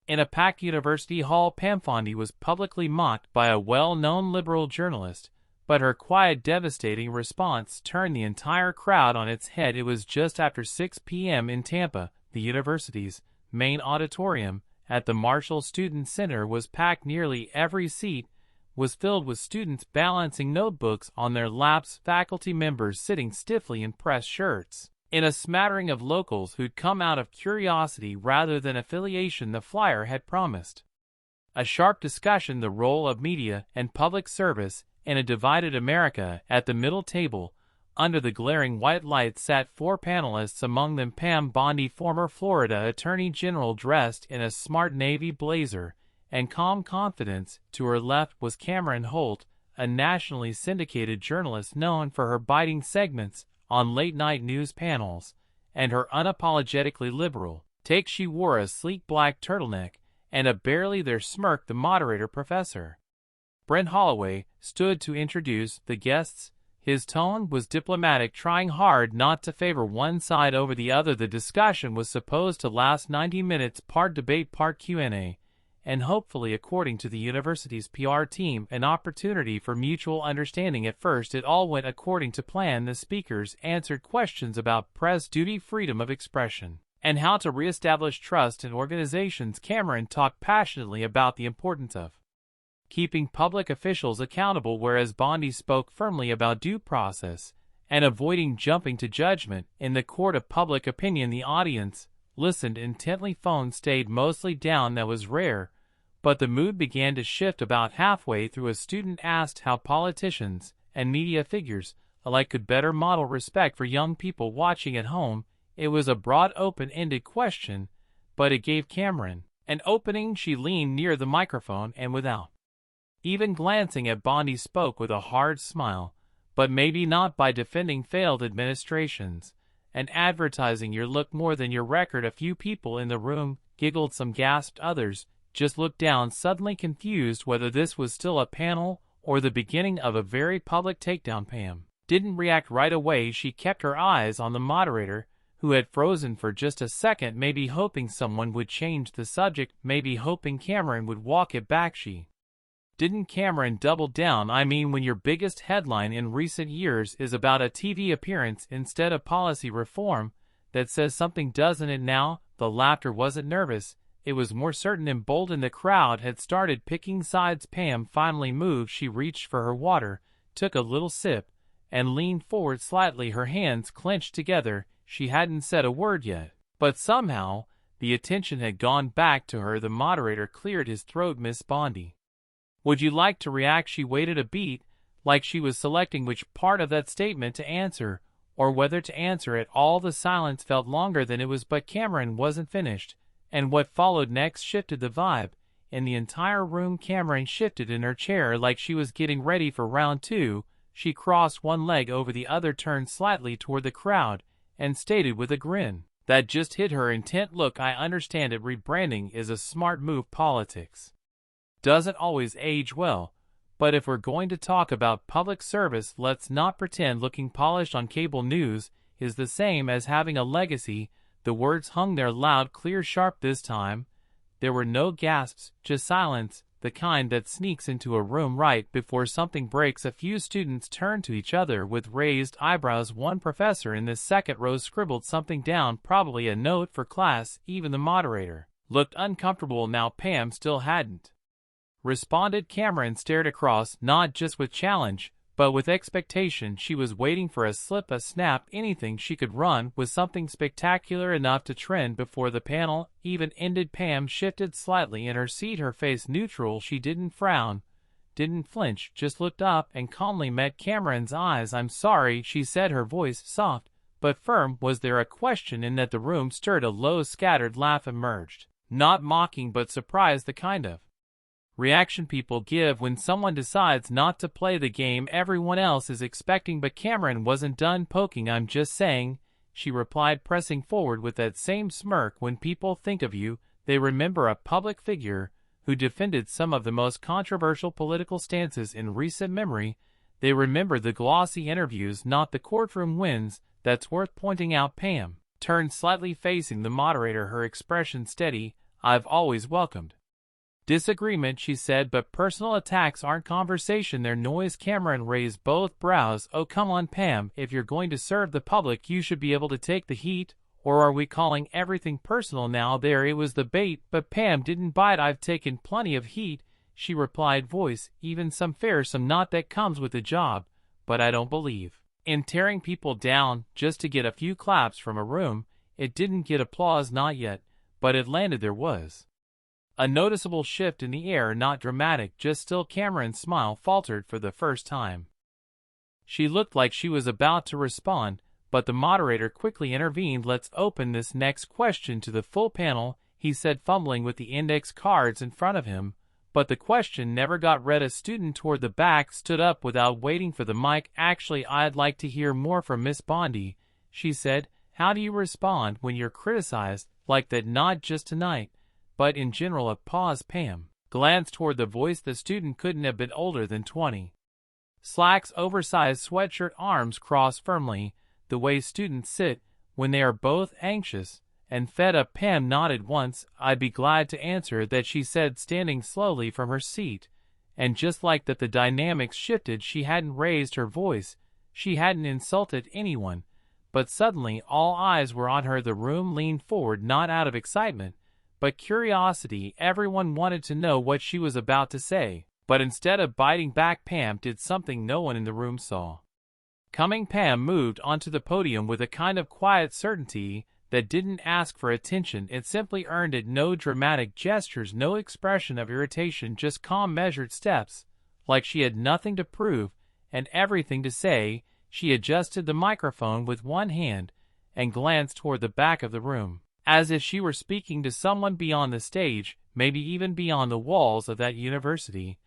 In a packed university hall, Pam Bondi was publicly mocked by a well-known liberal journalist, but her quiet, devastating response turned the entire crowd on its head. It was just after 6 p.m. in Tampa. The university's main auditorium at the Marshall Student Center was packed. Nearly every seat was filled with students balancing notebooks on their laps, faculty members sitting stiffly in press shirts, in a smattering of locals who'd come out of curiosity rather than affiliation. The flyer had promised a sharp discussion, the role of media and public service in a divided America. At the middle table, under the glaring white lights, sat 4 panelists, among them Pam Bondi, former Florida Attorney General, dressed in a smart navy blazer and calm confidence. To her left was Cameron Holt, a nationally syndicated journalist known for her biting segments on late-night news panels and her unapologetically liberal take. She wore a sleek black turtleneck and a barely there smirk. The moderator, Professor Brent Holloway, stood to introduce the guests. His tone was diplomatic, trying hard not to favor one side over the other. The discussion was supposed to last 90 minutes, part debate, part Q&A, and hopefully, according to the university's PR team, an opportunity for mutual understanding. At first, it all went according to plan. The speakers answered questions about press duty, freedom of expression, and how to reestablish trust in organizations. Cameron talked passionately about the importance of keeping public officials accountable, whereas Bondi spoke firmly about due process and avoiding jumping to judgment in the court of public opinion. The audience listened intently. Phones stayed mostly down. That was rare, but the mood began to shift about halfway through. A student asked how politicians and media figures alike could better model respect for young people watching at home. It was a broad, open-ended question, but it gave Cameron an opening. She leaned near the microphone and, without even glancing at Bondi, spoke with a hard smile. But maybe not by defending failed administrations and advertising your look more than your record. A few people in the room giggled, some gasped, others just looked down, suddenly confused whether this was still a panel or the beginning of a very public takedown. Pam didn't react right away. She kept her eyes on the moderator, who had frozen for just a second, maybe hoping someone would change the subject, maybe hoping Cameron would walk it back. She didn't. Cameron doubled down. I mean, when your biggest headline in recent years is about a TV appearance instead of policy reform, that says something, doesn't it? Now, the laughter wasn't nervous. It was more certain, emboldened. The crowd had started picking sides. Pam finally moved. She reached for her water, took a little sip, and leaned forward slightly, her hands clenched together. She hadn't said a word yet, but somehow the attention had gone back to her. The moderator cleared his throat. Miss Bondi, would you like to react? She waited a beat, like she was selecting which part of that statement to answer, or whether to answer at all. The silence felt longer than it was, but Cameron wasn't finished, and what followed next shifted the vibe in the entire room. Cameron shifted in her chair like she was getting ready for round 2. She crossed one leg over the other, turned slightly toward the crowd, and stated with a grin that just hit her intent look, I understand it. Rebranding is a smart move. Politics doesn't always age well, but if we're going to talk about public service, let's not pretend looking polished on cable news is the same as having a legacy. The words hung there, loud, clear, sharp. This time, there were no gasps, just silence, the kind that sneaks into a room right before something breaks. A few students turned to each other with raised eyebrows. One professor in the second row scribbled something down, probably a note for class. Even the moderator looked uncomfortable now. Pam still hadn't responded. Cameron stared across, not just with challenge, but with expectation. She was waiting for a slip, a snap, anything she could run with, something spectacular enough to trend before the panel even ended. Pam shifted slightly in her seat, her face neutral. She didn't frown, didn't flinch, just looked up and calmly met Cameron's eyes. I'm sorry, she said, her voice soft but firm. Was there a question in that? The room stirred. A low, scattered laugh emerged, not mocking but surprised, the kind of reaction people give when someone decides not to play the game everyone else is expecting. But Cameron wasn't done poking. I'm just saying, she replied, pressing forward with that same smirk. When people think of you, they remember a public figure who defended some of the most controversial political stances in recent memory. They remember the glossy interviews, not the courtroom wins. That's worth pointing out. Pam turned slightly, facing the moderator, her expression steady. I've always welcomed disagreement, she said, but personal attacks aren't conversation, they're noise. Cameron raised both brows. Oh, come on, Pam, if you're going to serve the public, you should be able to take the heat. Or are we calling everything personal now? There, it was the bait, but Pam didn't bite. I've taken plenty of heat, she replied, voice even some fair, some not, that comes with the job, but I don't believe in tearing people down just to get a few claps from a room. It didn't get applause, not yet, but it landed. There was a noticeable shift in the air, not dramatic, just still. Cameron's smile faltered for the first time. She looked like she was about to respond, but the moderator quickly intervened. Let's open this next question to the full panel, he said, fumbling with the index cards in front of him, but the question never got read. A student toward the back stood up without waiting for the mic. Actually, I'd like to hear more from Miss Bondi, she said. How do you respond when you're criticized like that? Not just tonight, but in general. A pause. Pam glanced toward the voice. The student couldn't have been older than 20. Slacks, oversized sweatshirt, arms crossed firmly, the way students sit when they are both anxious and fed up. Pam nodded once. I'd be glad to answer that, she said, standing slowly from her seat. And just like that, the dynamics shifted. She hadn't raised her voice. She hadn't insulted anyone. But suddenly all eyes were on her. The room leaned forward, not out of excitement, but curiosity. Everyone wanted to know what she was about to say. But instead of biting back, Pam did something no one in the room saw coming. Pam moved onto the podium with a kind of quiet certainty that didn't ask for attention. It simply earned it. No dramatic gestures, no expression of irritation, just calm, measured steps, like she had nothing to prove and everything to say. She adjusted the microphone with one hand and glanced toward the back of the room, as if she were speaking to someone beyond the stage, maybe even beyond the walls of that university.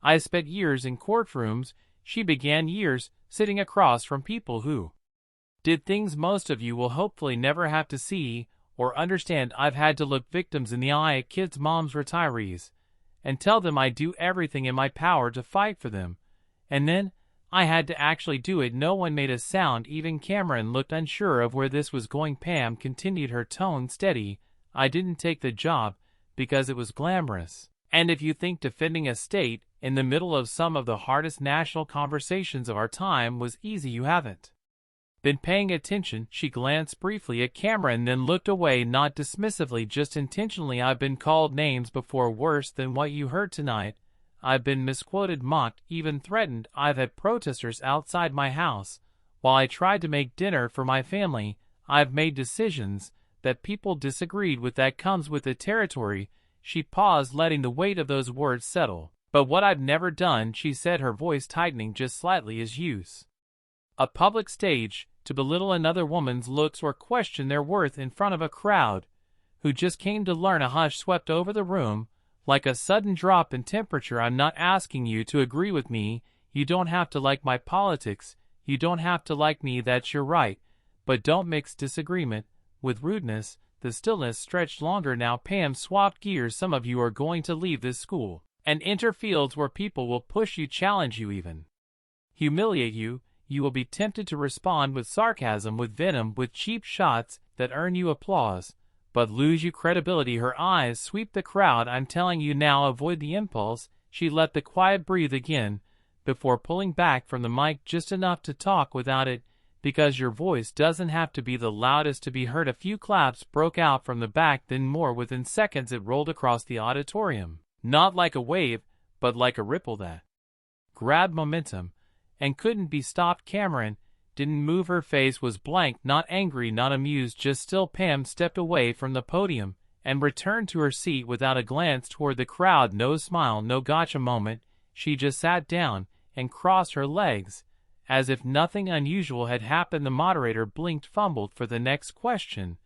I spent years in courtrooms, she began, years sitting across from people who did things most of you will hopefully never have to see or understand. I've had to look victims in the eye at kids' moms, retirees, and tell them I do everything in my power to fight for them. And then I had to actually do it. No one made a sound. Even Cameron looked unsure of where this was going. Pam continued, her tone steady. I didn't take the job because it was glamorous. And if you think defending a state in the middle of some of the hardest national conversations of our time was easy, you haven't been paying attention. She glanced briefly at Cameron, then looked away, not dismissively, just intentionally. I've been called names before, worse than what you heard tonight. I've been misquoted, mocked, even threatened. I've had protesters outside my house while I tried to make dinner for my family. I've made decisions that people disagreed with. That comes with the territory. She paused, letting the weight of those words settle. But what I've never done, she said, her voice tightening just slightly, is use a public stage to belittle another woman's looks or question their worth in front of a crowd who just came to learn. A hush swept over the room, like a sudden drop in temperature. I'm not asking you to agree with me. You don't have to like my politics. You don't have to like me. That's your right. But don't mix disagreement with rudeness. The stillness stretched longer now. Pam swapped gears. Some of you are going to leave this school and enter fields where people will push you, challenge you, even humiliate you. You will be tempted to respond with sarcasm, with venom, with cheap shots that earn you applause, but lose you credibility. Her eyes sweep the crowd. I'm telling you now, avoid the impulse. She let the quiet breathe again before pulling back from the mic just enough to talk without it, because your voice doesn't have to be the loudest to be heard. A few claps broke out from the back, then more. Within seconds it rolled across the auditorium, not like a wave, but like a ripple that grabbed momentum and couldn't be stopped. Cameron didn't move. Her face was blank, not angry, not amused, just still. Pam stepped away from the podium and returned to her seat without a glance toward the crowd. No smile, no gotcha moment. She just sat down and crossed her legs as if nothing unusual had happened. The moderator blinked, fumbled for the next question,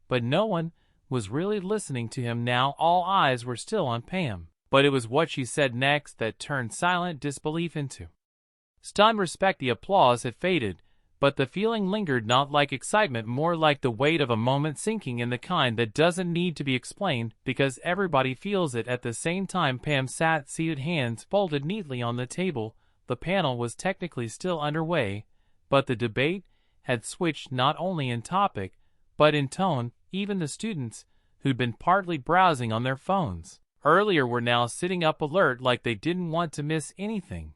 but no one was really listening to him now. All eyes were still on Pam. But it was what she said next that turned silent disbelief into stunned respect. The applause had faded, but the feeling lingered, not like excitement, more like the weight of a moment sinking in, the kind that doesn't need to be explained because everybody feels it at the same time. Pam sat seated, hands folded neatly on the table. The panel was technically still underway, but the debate had switched not only in topic, but in tone. Even the students, who'd been partly browsing on their phones earlier were now sitting up alert like they didn't want to miss anything.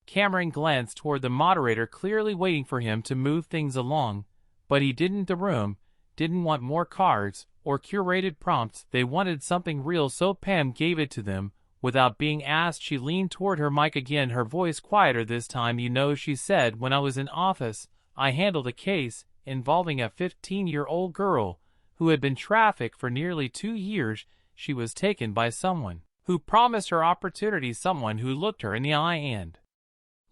Cameron glanced toward the moderator, clearly waiting for him to move things along, but he didn't. The room didn't want more cards or curated prompts. They wanted something real, so Pam gave it to them without being asked. She leaned toward her mic again, her voice quieter this time. "You know," she said, "when I was in office, I handled a case involving a 15-year-old girl who had been trafficked for nearly 2 years. She was taken by someone who promised her opportunity, someone who looked her in the eye and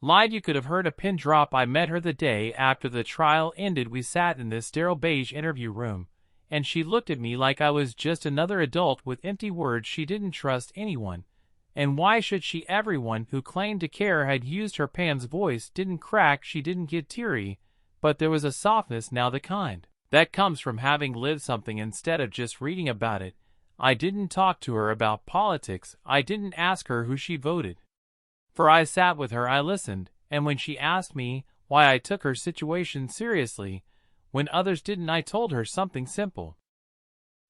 lied. You could have heard a pin drop. I met her the day after the trial ended. We sat in this sterile beige interview room, and she looked at me like I was just another adult with empty words. She didn't trust anyone. And why should she? Everyone who claimed to care had used her." Pam's voice didn't crack, she didn't get teary, but there was a softness now, the kind that comes from having lived something instead of just reading about it. "I didn't talk to her about politics. I didn't ask her who she voted for. I sat with her, I listened, and when she asked me why I took her situation seriously when others didn't, I told her something simple.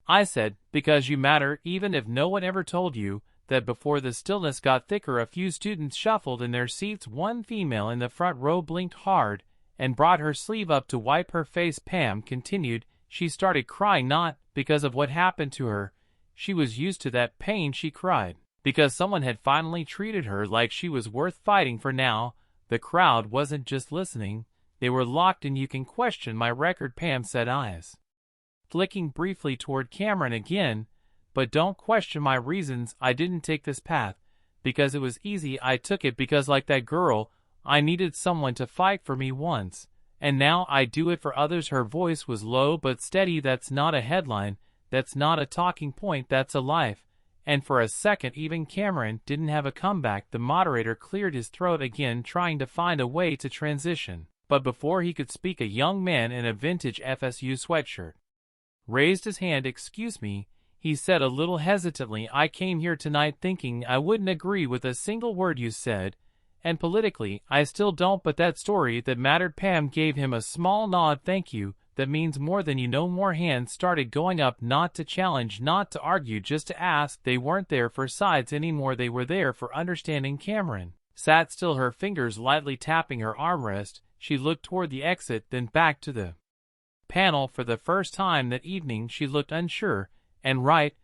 I said, because you matter, even if no one ever told you that." Before the stillness got thicker, a few students shuffled in their seats. One female in the front row blinked hard and brought her sleeve up to wipe her face. Pam continued, "She started crying, not because of what happened to her. She was used to that pain. She cried because someone had finally treated her like she was worth fighting for. Now, the crowd wasn't just listening, they were locked in." "You can question my record," Pam said, eyes flicking briefly toward Cameron again, "but don't question my reasons. I didn't take this path because it was easy. I took it because, like that girl, I needed someone to fight for me once, and now I do it for others." Her voice was low but steady. "That's not a headline. That's not a talking point. That's a life." And for a second, even Cameron didn't have a comeback. The moderator cleared his throat again, trying to find a way to transition. But before he could speak, a young man in a vintage FSU sweatshirt raised his hand. "Excuse me," he said a little hesitantly. "I came here tonight thinking I wouldn't agree with a single word you said, and politically, I still don't, but that story that mattered." Pam gave him a small nod. "Thank you. That means more than you know." More hands started going up, not to challenge, not to argue, just to ask. They weren't there for sides anymore. They were there for understanding. Cameron sat still, her fingers lightly tapping her armrest. She looked toward the exit, then back to the panel. For the first time that evening, she looked unsure, and right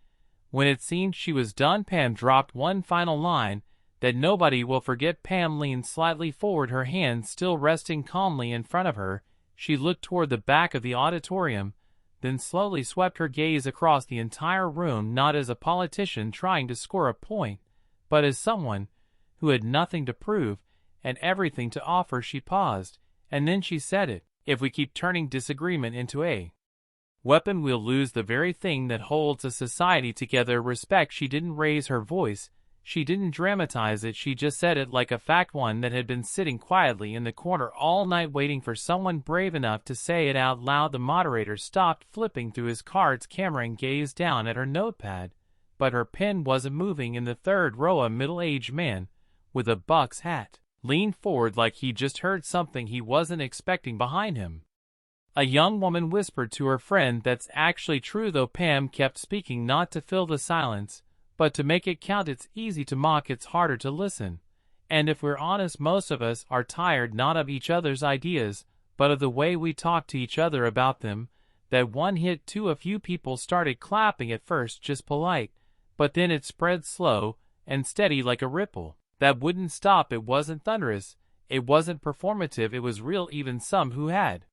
when it seemed she was done, Pam dropped one final line that nobody will forget. Pam leaned slightly forward, her hands still resting calmly in front of her. She looked toward the back of the auditorium, then slowly swept her gaze across the entire room, not as a politician trying to score a point, but as someone who had nothing to prove and everything to offer. She paused, and then she said it. "If we keep turning disagreement into a weapon, we'll lose the very thing that holds a society together, respect." She didn't raise her voice. She didn't dramatize it. She just said it like a fact, one that had been sitting quietly in the corner all night, waiting for someone brave enough to say it out loud. The moderator stopped flipping through his cards. Cameron gazed down at her notepad, but her pen wasn't moving. In the third row, a middle-aged man with a Bucks hat leaned forward like he just heard something he wasn't expecting. Behind him, a young woman whispered to her friend, "That's actually true, though." Pam kept speaking, not to fill the silence, but to make it count. "It's easy to mock, it's harder to listen. And if we're honest, most of us are tired not of each other's ideas, but of the way we talk to each other about them." That one hit too. A few people started clapping, at first just polite, but then it spread slow and steady like a ripple that wouldn't stop. It wasn't thunderous, it wasn't performative, it was real. Even some who had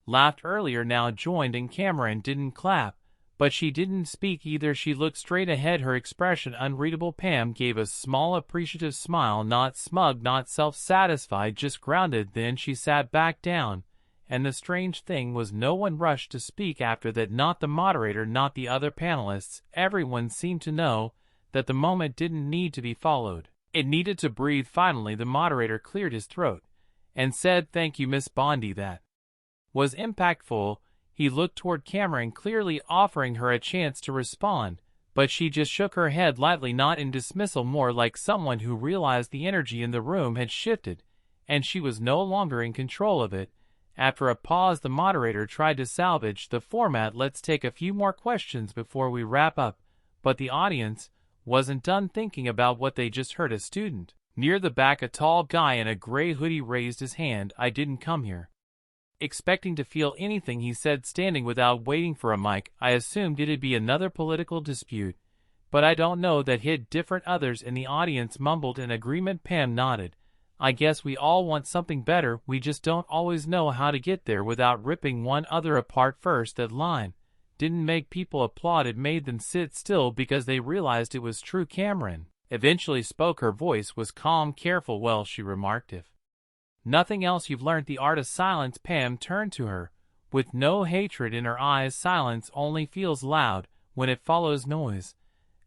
laughed earlier now joined in. Cameron didn't clap, but she didn't speak either. She looked straight ahead, her expression unreadable. Pam gave a small appreciative smile, not smug, not self-satisfied, just grounded. Then she sat back down, and the strange thing was no one rushed to speak after that. Not the moderator, not the other panelists. Everyone seemed to know that the moment didn't need to be followed. It needed to breathe. Finally, the moderator cleared his throat and said, "Thank you, Miss Bondi. That was impactful." He looked toward Cameron, clearly offering her a chance to respond, but she just shook her head lightly, not in dismissal, more like someone who realized the energy in the room had shifted, and she was no longer in control of it. After a pause, the moderator tried to salvage the format. Let's take a few more questions before we wrap up, but the audience wasn't done thinking about what they just heard. A student near the back, a tall guy in a gray hoodie, raised his hand. I didn't come here expecting to feel anything, he said, standing without waiting for a mic. I assumed it'd be another political dispute, but I don't know that hit different. Others in the audience mumbled in agreement. Pam nodded. I guess we all want something better, we just don't always know how to get there without ripping one another apart first. That line didn't make people applaud, it made them sit still because they realized it was true. Cameron eventually spoke. Her voice was calm, careful. Well, she remarked, if nothing else, you've learned the art of silence. Pam turned to her with no hatred in her eyes. Silence only feels loud when it follows noise.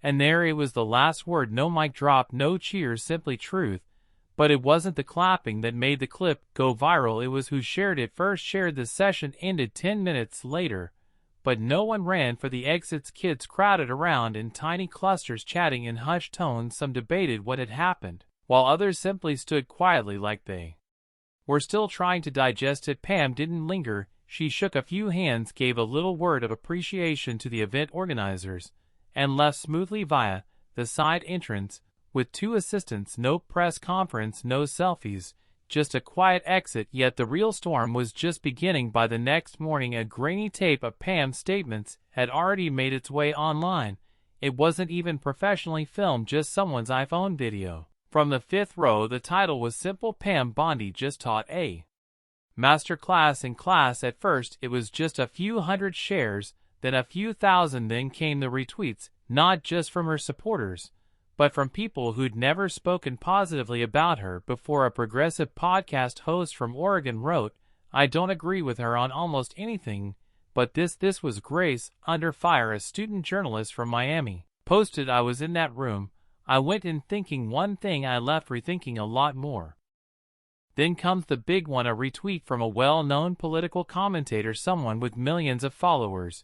And there it was, the last word. No mic drop, no cheers, simply truth. But it wasn't the clapping that made the clip go viral, it was who shared it first. Shared. The session ended 10 minutes later, but no one ran for the exits. Kids crowded around in tiny clusters, chatting in hushed tones. Some debated what had happened, while others simply stood quietly like they were still trying to digest it. Pam didn't linger. She shook a few hands, gave a little word of appreciation to the event organizers, and left smoothly via the side entrance with 2 assistants. No press conference, no selfies, just a quiet exit. Yet the real storm was just beginning. By the next morning, a grainy tape of Pam's statements had already made its way online. It wasn't even professionally filmed, just someone's iPhone video. From the 5th row, the title was simple: Pam Bondi just taught a master class in class. At first, it was just a few hundred shares, then a few thousand. Then came the retweets, not just from her supporters, but from people who'd never spoken positively about her before. A progressive podcast host from Oregon wrote, I don't agree with her on almost anything, but this was Grace under fire. A student journalist from Miami posted, I was in that room. I went in thinking one thing, I left rethinking a lot more. Then comes the big one, a retweet from a well-known political commentator, someone with millions of followers,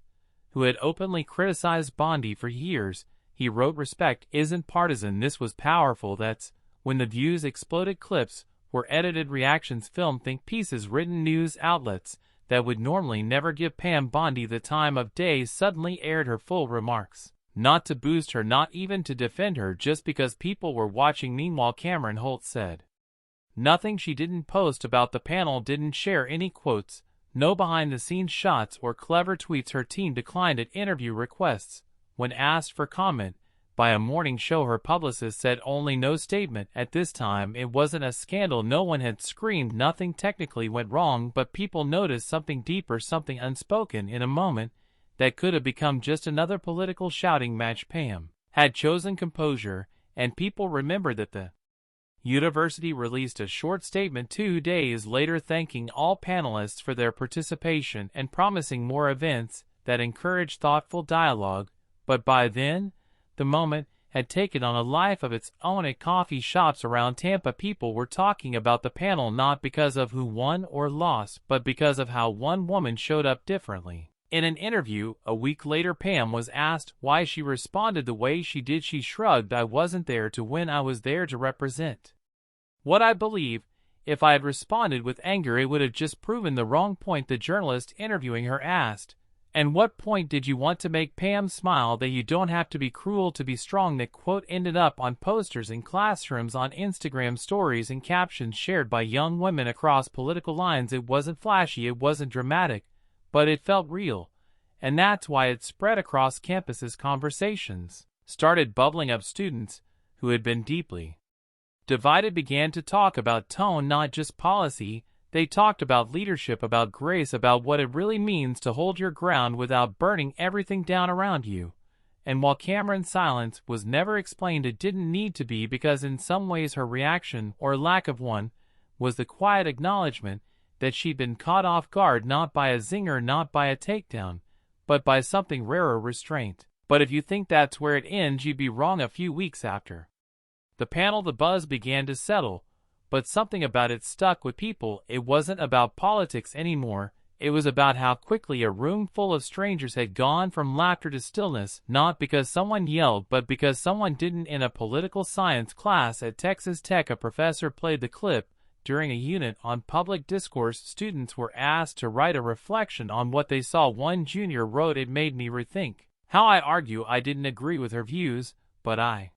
who had openly criticized Bondi for years. He wrote, respect isn't partisan. This was powerful. That's when the views exploded. Clips were edited, reactions filmed, think pieces written. News outlets that would normally never give Pam Bondi the time of day suddenly aired her full remarks. Not to boost her, not even to defend her, just because people were watching. Meanwhile, Cameron Holt said nothing. She didn't post about the panel, didn't share any quotes, no behind-the-scenes shots or clever tweets. Her team declined at interview requests. When asked for comment by a morning show, her publicist said only, no statement. At this time, it wasn't a scandal. No one had screamed. Nothing technically went wrong, but people noticed something deeper, something unspoken. In a moment that could have become just another political shouting match, Pam had chosen composure, and people remembered that. The university released a short statement 2 days later thanking all panelists for their participation and promising more events that encourage thoughtful dialogue. But by then, the moment had taken on a life of its own. At coffee shops around Tampa, people were talking about the panel not because of who won or lost, but because of how one woman showed up differently. In an interview a week later, Pam was asked why she responded the way she did. She shrugged, I wasn't there to win, I was there to represent what I believe. If I had responded with anger, it would have just proven the wrong point. The journalist interviewing her asked, and what point did you want to make? Pam smiled, that you don't have to be cruel to be strong. That quote ended up on posters in classrooms, on Instagram stories, and captions shared by young women across political lines. It wasn't flashy, it wasn't dramatic, but it felt real, and that's why it spread across campuses. Conversations started bubbling up. Students who had been deeply divided began to talk about tone, not just policy. They talked about leadership, about grace, about what it really means to hold your ground without burning everything down around you. And while Cameron's silence was never explained, it didn't need to be, because in some ways her reaction, or lack of one, was the quiet acknowledgement that she'd been caught off guard, not by a zinger, not by a takedown, but by something rarer, restraint. But if you think that's where it ends, you'd be wrong. A few weeks after the panel, the buzz began to settle, but something about it stuck with people. It wasn't about politics anymore. It was about how quickly a room full of strangers had gone from laughter to stillness, not because someone yelled, but because someone didn't. In a political science class at Texas Tech, a professor played the clip during a unit on public discourse, students were asked to write a reflection on what they saw. One junior wrote, "It made me rethink how I argue. I didn't agree with her views, but I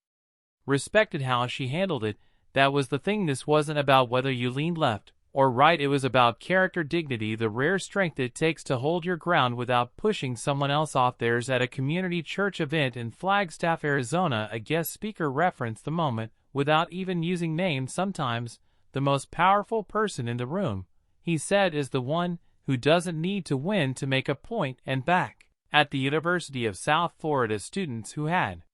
respected how she handled it. That was the thing. This wasn't about whether you leaned left or right. It was about character, dignity, the rare strength it takes to hold your ground without pushing someone else off theirs." At a community church event in Flagstaff, Arizona, a guest speaker referenced the moment, without even using names. "Sometimes the most powerful person in the room," he said, "is the one who doesn't need to win to make a point." And back at the University of South Florida, students who had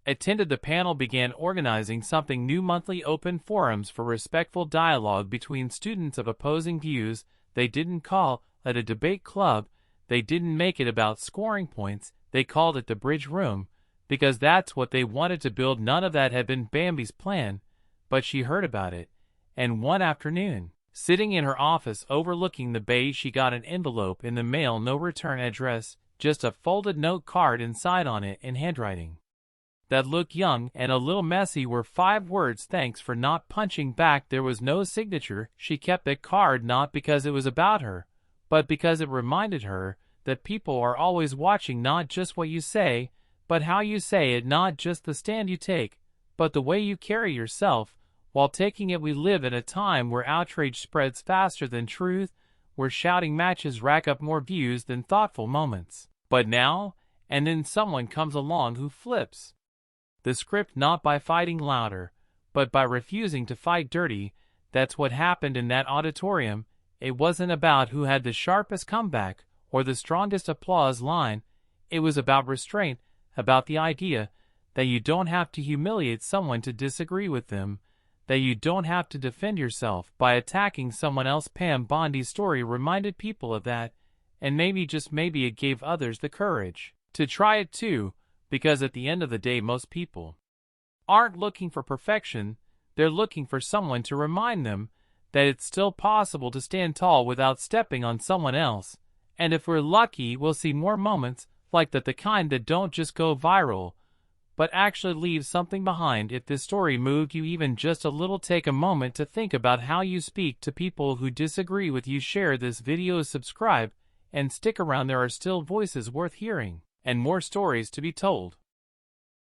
attended the panel began organizing something new: monthly open forums for respectful dialogue between students of opposing views. They didn't call it a debate club. They didn't make it about scoring points. They called it the bridge room, because that's what they wanted to build. None of that had been Bambi's plan, but she heard about it, and one afternoon, sitting in her office overlooking the bay, she got an envelope in the mail. No return address, just a folded note card inside. On it, in handwriting that looked young and a little messy, were 5 words: "Thanks for not punching back." There was no signature. She kept the card not because it was about her, but because it reminded her that people are always watching, not just what you say, but how you say it, not just the stand you take, but the way you carry yourself while taking it. We live in a time where outrage spreads faster than truth, where shouting matches rack up more views than thoughtful moments. But now and then someone comes along who flips the script, not by fighting louder, but by refusing to fight dirty. That's what happened in that auditorium. It wasn't about who had the sharpest comeback or the strongest applause line. It was about restraint, about the idea that you don't have to humiliate someone to disagree with them, that you don't have to defend yourself by attacking someone else. Pam Bondi's story reminded people of that, and maybe, just maybe, it gave others the courage to try it too. Because at the end of the day, most people aren't looking for perfection. They're looking for someone to remind them that it's still possible to stand tall without stepping on someone else. And if we're lucky, we'll see more moments like that, the kind that don't just go viral, but actually leave something behind. If this story moved you even just a little, take a moment to think about how you speak to people who disagree with you. Share this video, subscribe, and stick around. There are still voices worth hearing and more stories to be told.